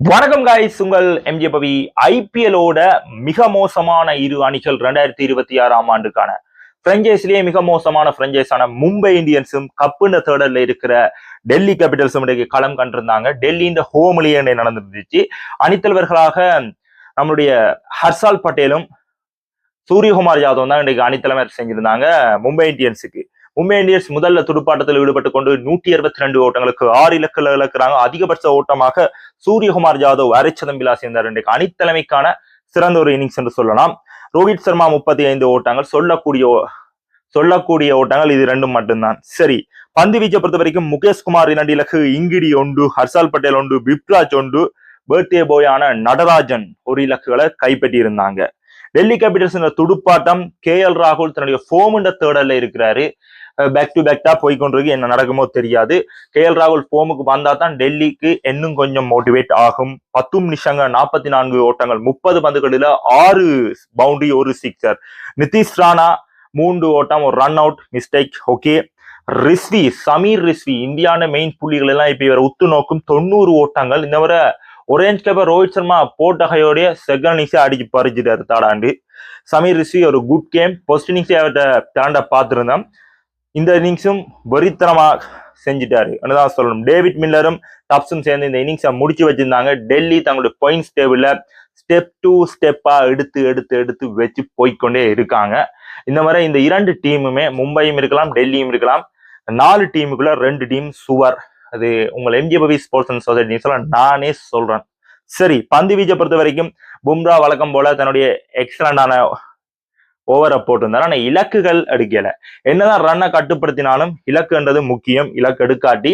வணக்கம் காய்ஸ், உங்கள் எம்ஜே பவி. ஐபிஎலோட மிக மோசமான இரு அணிகள் 2026 ஆண்டுக்கான பிரான்சைஸ்லயே மிக மோசமான பிரான்சைஸான மும்பை இந்தியன்ஸும் கப்புன்ற தேர்டர்ல இருக்கிற டெல்லி கேபிட்டல்ஸும் இன்றைக்கு களம் கண்டிருந்தாங்க. டெல்லி இந்த ஹோம்லயே நடந்துருந்துச்சு. அணித்தலைவர்களாக நம்மளுடைய ஹர்ஷால் பட்டேலும் சூரியகுமார் யாதவ் தான் இன்றைக்கு அணித்தலைமை செஞ்சிருந்தாங்க மும்பை இந்தியன்ஸுக்கு. மும்பை இந்தியன்ஸ் முதல்ல துடுப்பாட்டத்தில் ஈடுபட்டு கொண்டு 122 ஓட்டங்களுக்கு 6 இலக்குகள் இழக்கிறாங்க. அதிகபட்ச ஓட்டமாக சூரியகுமார் யாதவ் அரைச்சதம் விளாசி இருந்தார். இன்றைக்கு அணித்தலைமைக்கான சிறந்த ஒரு இன்னிங்ஸ் என்று சொல்லலாம். ரோஹித் சர்மா 35 ஓட்டங்கள், சொல்லக்கூடிய ஓட்டங்கள் இது ரெண்டும் மட்டும்தான். சரி, பந்து வீச்சை பொறுத்த வரைக்கும் முகேஷ் குமார் 2 இலக்கு, இங்கிடி 1, ஹர்ஷால் பட்டேல் 1, பிப்ராஜ் 1, பர்த்டே போயான நடராஜன் 1 இலக்குகளை கைப்பற்றி இருந்தாங்க. டெல்லி கேபிட்டல்ஸ் துடுப்பாட்டம் KL ராகுல் தன்னுடைய ஃபோம் தேர்டர்ல இருக்கிறாரு. பேக் டு பேக்டா போய்கொண்டிருக்கு. என்ன நடக்குமோ தெரியாது. KL ராகுல் ஃபோமுக்கு வந்தா தான் டெல்லிக்கு இன்னும் கொஞ்சம் மோட்டிவேட் ஆகும். 10 நிமிஷங்க 44 ஓட்டங்கள், 30 பந்துகளில் 6 பவுண்டரி, 1 சிக்ஸர். நிதிஷ் ராணா 3 ஓட்டம், 1 run out, mistake. Okay, Sameer Rizvi இந்தியான மெயின் புள்ளிகள் எல்லாம் இப்ப இவர் உத்து நோக்கும் 90 ஓட்டங்கள். இந்த வரை ஒரேஞ்ச் கேப்பர் ரோஹித் சர்மா போட்டகையோடைய செகண்ட் இன்னிங்ஸை அடிச்சு பறிச்சுட்டாரு தாடாண்டு. சமீர் ரிஸ்வி ஒரு குட் கேம். ஃபர்ஸ்ட் இன்னிங்ஸே அவர்கிட்ட டேலண்டா பார்த்துருந்தோம். இந்த இன்னிங்ஸும் வெறித்தனமா செஞ்சுட்டாரு தான் சொல்லணும். டேவிட் மில்லரும் டப்ஸும் சேர்ந்து இந்த இன்னிங்ஸை முடிச்சு வச்சிருந்தாங்க. டெல்லி தங்களுடைய பாயிண்ட்ஸ் டேபிள்ல ஸ்டெப் டு ஸ்டெப்பா எடுத்து வச்சு போய்கொண்டே இருக்காங்க. இந்த மாதிரி இந்த 2 டீமுமே, மும்பையும் இருக்கலாம் டெல்லியும் இருக்கலாம், 4 டீமுக்குள்ள 2 டீம் சுவர். அது உங்கள் MJ Pavi sports and society சொல்ல நானே சொல்றேன். சரி, பந்து வீச்சை பொறுத்த வரைக்கும் பும்ரா வழக்கம் போல தன்னுடைய எக்ஸலண்டான ஓவரை போட்டிருந்தாரு. ஆனா இலக்குகள் எடுக்கல. என்னதான் ரன்னை கட்டுப்படுத்தினாலும் இலக்குன்றது முக்கியம். இலக்கு எடுக்காட்டி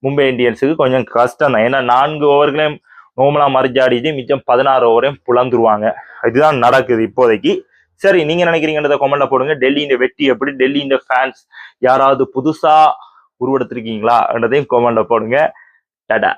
மும்பை இந்தியன்ஸுக்கு கொஞ்சம் கஷ்டம் தான். ஏன்னா 4 ஓவர்களையும் நோமலா மறிச்சாடிச்சு, மிச்சம் 16 ஓவரையும் புலந்துருவாங்க. இதுதான் நடக்குது இப்போதைக்கு. சரி, நீங்க நினைக்கிறீங்கன்றத கமெண்ட்ல போடுங்க. டெல்லி இந்த வெற்றி எப்படி, டெல்லி இந்த ஃபேன்ஸ் யாராவது புதுசா உருவெடுத்திருக்கீங்களா என்றதையும் கமெண்ட்ல போடுங்க. டாடா.